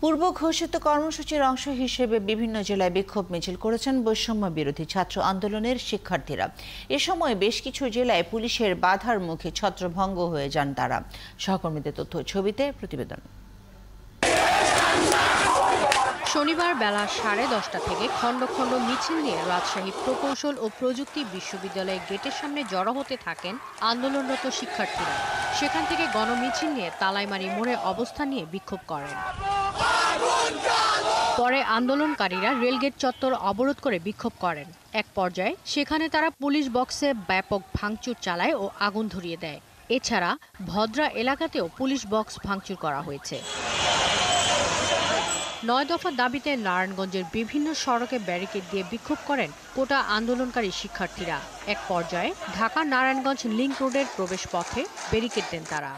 পূর্ব ঘোষিত কর্মসূচির অংশ হিসেবে বিভিন্ন জেলায় বিক্ষোভ মিছিল করেছেন বৈষম্য বিরোধী ছাত্র আন্দোলনের শিক্ষার্থীরা। এ সময় বেশ কিছু জেলায় পুলিশের বাধার মুখে ছত্রভঙ্গ হয়ে যান তারা। সহকর্মীদের তথ্য ছবিতে প্রতিবেদন। শনিবার বেলা 10:30 থেকে খণ্ড খণ্ড মিছিল নিয়ে রাজশাহী প্রকৌশল ও প্রযুক্তি বিশ্ববিদ্যালয়ের গেটের সামনে জড়ো হতে থাকেন আন্দোলনরত শিক্ষার্থীরা। সেখান থেকে গণমিছিল নিয়ে তালাইমারি মোড়ে অবস্থান নিয়ে বিক্ষোভ করেন। পরে আন্দোলনকারীরা রেলগেট চত্বর অবরোধ করে বিক্ষোভ করেন। এক পর্যায়ে সেখানে তারা পুলিশ বক্সে ব্যাপক ভাঙচুর চালায় ও আগুন ধরিয়ে দেয়। এছাড়া ভদ্রা এলাকাতেও পুলিশ বক্স ভাঙচুর করা হয়েছে। 9 দফা দাবিতে নারায়ণগঞ্জের বিভিন্ন সড়কে ব্যারিকেড দিয়ে বিক্ষোভ করেন কোটা আন্দোলনকারী শিক্ষার্থীরা। এক পর্যায়ে ঢাকা নারায়ণগঞ্জ লিংক রোডের প্রবেশ পথে ব্যারিকেড দেন তারা।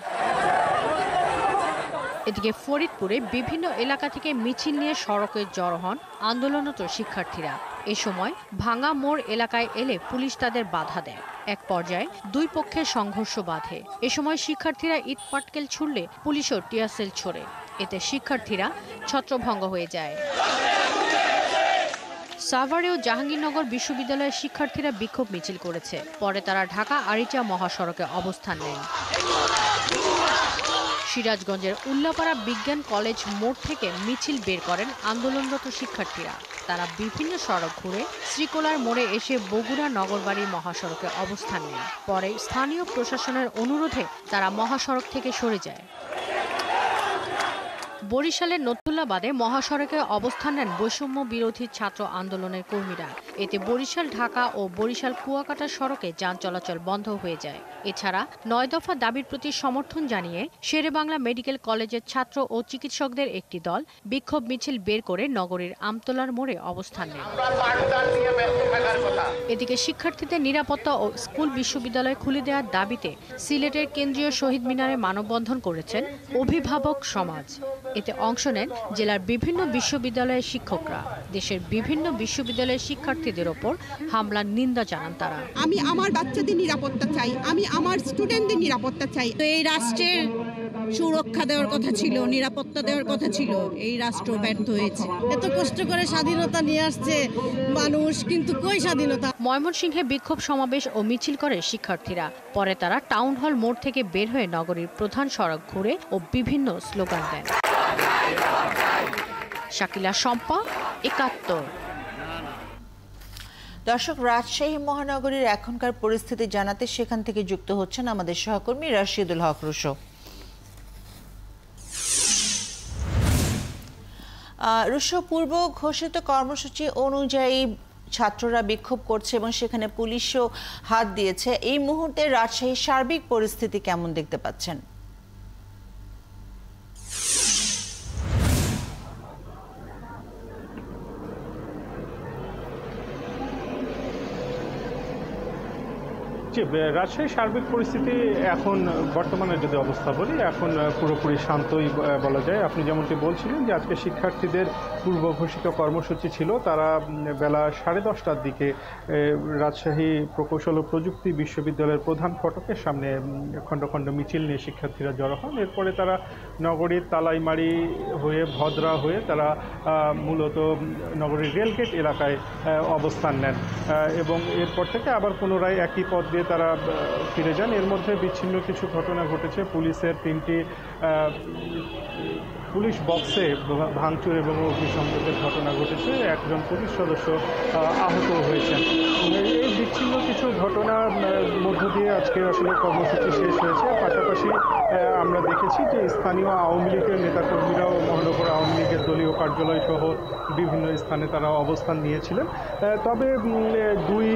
এদিকে ফরিদপুরে বিভিন্ন এলাকা থেকে মিছিল নিয়ে সড়কে জড়ো হন আন্দোলনরত শিক্ষার্থীরা। এ সময় ভাঙা মোড় এলাকায় এলে পুলিশ তাদের বাধা দেয়। এক পর্যায়ে দুই পক্ষের সংঘর্ষ বাধে। এ সময় শিক্ষার্থীরা ইট পাটকেল ছুড়লে পুলিশও টিয়ারশেল ছোড়ে। এতে শিক্ষার্থীরা ছত্রভঙ্গ হয়ে যায়। সাভারে ও জাহাঙ্গীরনগর বিশ্ববিদ্যালয়ের শিক্ষার্থীরা বিক্ষোভ মিছিল করেছে। পরে তারা ঢাকা আরিচা মহাসড়কে অবস্থান নেন। সিরাজগঞ্জের উল্লাপাড়া বিজ্ঞান কলেজ মোড় থেকে মিছিল বের করেন আন্দোলনরত শিক্ষার্থীরা। তারা বিভিন্ন সড়ক ঘুরে শ্রীকোলার মোড়ে এসে বগুড়া নগরবাড়ির মহাসড়কে অবস্থান নেন। পরে স্থানীয় প্রশাসনের অনুরোধে তারা মহাসড়ক থেকে সরে যায়। বরিশালের নতুল্লাবাদে মহাসড়কে অবস্থান নেন বৈষম্য বিরোধী ছাত্র আন্দোলনের কর্মীরা। এতে বরিশাল ঢাকা ও বরিশাল কুয়াকাটা সড়কে যান চলাচল বন্ধ হয়ে যায়। এছাড়া 9 দফা দাবির প্রতি সমর্থন জানিয়ে শেরেবাংলা মেডিকেল কলেজের ছাত্র ও চিকিৎসকদের একটি দল বিক্ষোভ মিছিল বের করে নগরীর আমতলার মোড়ে অবস্থান নেন। এদিকে শিক্ষার্থীদের নিরাপত্তা ও স্কুল বিশ্ববিদ্যালয় খুলে দেওয়ার দাবিতে সিলেটের কেন্দ্রীয় শহীদ মিনারে মানববন্ধন করেছেন অভিভাবক সমাজ। এতে অংশ নেন জেলার বিভিন্ন বিশ্ববিদ্যালয়ের শিক্ষকরা। দেশের বিভিন্ন বিশ্ববিদ্যালয়ের শিক্ষার্থীদের ওপর হামলার নিন্দা জানান তারা। আমি আমার বাচ্চাদের নিরাপত্তা চাই, আমি আমার স্টুডেন্টদের নিরাপত্তা চাই। তো এই রাষ্ট্রের সুরক্ষা দেওয়ার কথা ছিল, নিরাপত্তা দেওয়ার কথা ছিল, এই রাষ্ট্র ব্যর্থ হয়েছে। এত কষ্ট করে স্বাধীনতা নিয়ে আসছে মানুষ, কিন্তু কই স্বাধীনতা। ময়মনসিংহে বিক্ষোভ সমাবেশ ও মিছিল করে শিক্ষার্থীরা। পরে তারা টাউন হল মোড় থেকে বের হয়ে নগরীর প্রধান সড়ক ঘুরে ও বিভিন্ন স্লোগান দেন। শাকিলা শম্পা, ৭১। দর্শক, রাজশাহী মহানগরীর এখনকার পরিস্থিতি জানাতে সেখান থেকে যুক্ত হচ্ছেন আমাদের সহকর্মী রাশিদুল হক রুশো। রুশো, পূর্ব ঘোষিত কর্মসূচি অনুযায়ী ছাত্ররা বিক্ষোভ করছে এবং সেখানে পুলিশও হাত দিয়েছে। এই মুহূর্তে রাজশাহীর সার্বিক পরিস্থিতি কেমন দেখতে পাচ্ছেন? রাজশাহীর সার্বিক পরিস্থিতি এখন বর্তমানে যদি অবস্থা বলি, এখন পুরোপুরি শান্তই বলা যায়। আপনি যেমনটি বলছিলেন যে আজকে শিক্ষার্থীদের পূর্ব ঘোষিত কর্মসূচি ছিল, তারা বেলা 10:30টার দিকে রাজশাহী প্রকৌশল ও প্রযুক্তি বিশ্ববিদ্যালয়ের প্রধান ফটকের সামনে খণ্ড খণ্ড মিছিল নিয়ে শিক্ষার্থীরা জড়ো হন। এরপরে তারা নগরীর তালাইমারি হয়ে ভদ্রা হয়ে তারা মূলত নগরীর রেলগেট এলাকায় অবস্থান নেন এবং এরপর থেকে আবার পুনরায় একই পথ দিয়ে তারা ফিরে যান। এর মধ্যে বিচ্ছিন্ন কিছু ঘটনা ঘটেছে। পুলিশের 3টি পুলিশ বক্সে ভাঙচুর এবং অগ্নিসংযোগের ঘটনা ঘটেছে। একজন পুলিশ সদস্য আহত হয়েছেন। এই বিচ্ছিন্ন কিছু ঘটনার মধ্য দিয়ে আজকে আসলে কর্মসূচি শেষ হয়েছে। পাশাপাশি আমরা দেখেছি যে স্থানীয় আওয়ামী লীগের নেতাকর্মীরাও মহানগর আওয়ামী লীগের দলীয় কার্যালয় সহ বিভিন্ন স্থানে তারা অবস্থান নিয়েছিলেন। তবে দুই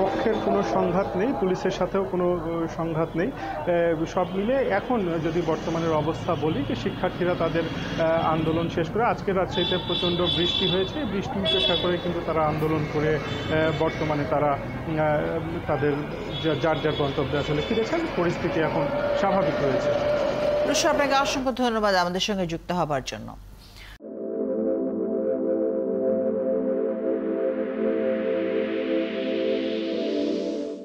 পক্ষের কোনো সংঘাত নেই, পুলিশের সাথেও কোনো সংঘাত নেই। সব মিলে এখন যদি বর্তমানের অবস্থা বলি যে শিক্ষার্থীরা তাদের আন্দোলন শেষ করে, আজকে রাজশাহীতে প্রচণ্ড বৃষ্টি হয়েছে, বৃষ্টি উপেক্ষা করে কিন্তু তারা আন্দোলন করে বর্তমানে তারা তাদের যার যার গন্তব্যে আসলে ফিরেছেন। পরিস্থিতি এখন স্বাভাবিক হয়েছে। আপনাকে অসংখ্য ধন্যবাদ আমাদের সঙ্গে যুক্ত হবার জন্য।